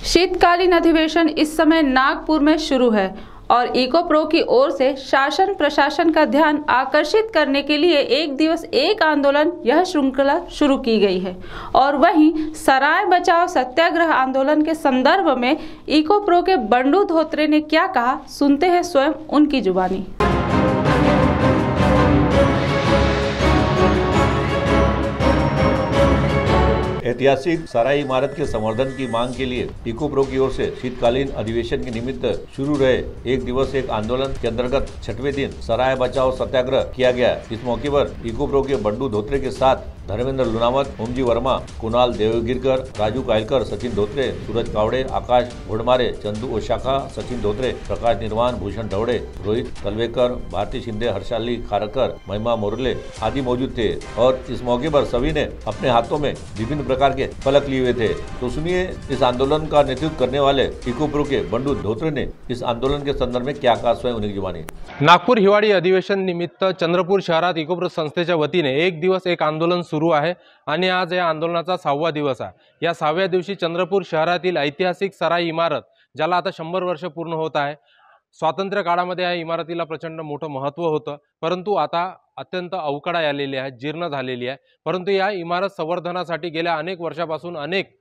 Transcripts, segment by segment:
शीतकालीन अधिवेशन इस समय नागपुर में शुरू है और इको प्रो की ओर से शासन प्रशासन का ध्यान आकर्षित करने के लिए एक दिवस एक आंदोलन यह श्रृंखला शुरू की गई है। और वहीं सराय बचाओ सत्याग्रह आंदोलन के संदर्भ में इको प्रो के बंडू धोत्रे ने क्या कहा, सुनते हैं स्वयं उनकी जुबानी। ऐतिहासिक सराय इमारत के संवर्धन की मांग के लिए इको प्रो की ओर से शीतकालीन अधिवेशन के निमित्त शुरू रहे एक दिवस एक आंदोलन के अंतर्गत 6वें दिन सराय बचाओ सत्याग्रह किया गया। इस मौके पर इको प्रो के बंडू धोत्रे के साथ धर्मेंद्र लुनावत, ओमजी वर्मा, कुणाल देवगिरकर, राजू कायलकर, सचिन धोत्रे, सूरज कावड़े, आकाश घोड़मारे, चंदू ओशाखा, सचिन धोत्रे, प्रकाश निर्वाण, भूषण ढवड़े, रोहित तलवेकर, भारती शिंदे, हर्षाली खारकर, महिमा मोरले आदि मौजूद थे। और इस मौके पर सभी ने अपने हाथों में विभिन्न प्रकार के फलक लिए हुए थे। तो सुनिए इस आंदोलन का नेतृत्व करने वाले इको प्रो के बंडू धोत्रे ने इस आंदोलन के संदर्भ में क्या कहा, स्वयं उनकी जुबानी। नागपूर हिवाळी अधिवेशन निमित्त चंद्रपूर शहरात इको प्रो संस्थेच्या वतीने एक दिवस एक आंदोलन सुरू आहे आणि आज या आंदोलनाचा 6वा दिवस आहे। या 6व्या दिवशी चंद्रपूर शहरातील ऐतिहासिक सराय इमारत, ज्याला आता 100 वर्ष पूर्ण होत आहे, स्वातंत्र्य काळामध्ये या इमारतीला प्रचंड मोठं महत्त्व होतं, परंतु आता अत्यंत अवकाळी आलेली आहे, जीर्ण झालेली आहे। परंतु या इमारत संवर्धनासाठी गेल्या अनेक वर्षापासून अनेक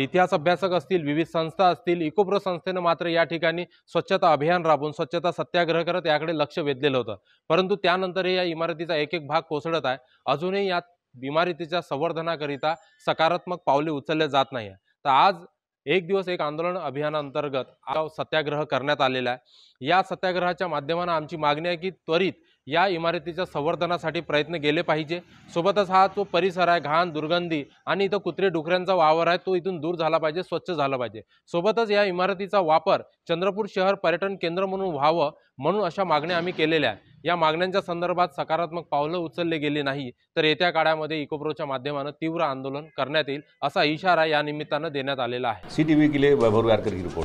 इतिहास अभ्यासक असतील, विविध संस्था असतील, इको प्रो संस्थेने मात्र या ठिकाणी स्वच्छता अभियान राबवून स्वच्छता सत्याग्रह करत याकडे लक्ष वेधलेलं होतं। परंतु त्यानंतरही या इमारतीचा एक एक भाग कोसळत आहे। अजूनही या इमारतीच्या संवर्धनाकरिता सकारात्मक पावले उचलले जात नाही। तर आज एक दिवस एक आंदोलन अभियानांतर्गत सत्याग्रह करण्यात आलेला आहे। या सत्याग्रहाच्या माध्यमाने आमची मागणी आहे की त्वरित या इमारतीच्या संवर्धनासाठी प्रयत्न केले पाहिजे। सोबतच हा जो परिसर आहे, घाण, दुर्गंधी आणि इथं कुत्रे डुकऱ्यांचा वावर आहे, तो इथून दूर झाला पाहिजे, स्वच्छ झाला पाहिजे। सोबतच या इमारतीचा वापर चंद्रपूर शहर पर्यटन केंद्र म्हणून व्हावं, म्हणून अशा मागण्या आम्ही केलेल्या आहेत। या मागण्यांच्या संदर्भात सकारात्मक पावलं उचलले गेली नाही तर येत्या काळामध्ये इको प्रोच्या माध्यमाने तीव्र आंदोलन करण्यात येईल, असा इशारा या निमित्ताने देण्यात आलेला आहे। CTV के लिए वैभव वारकर की रिपोर्ट।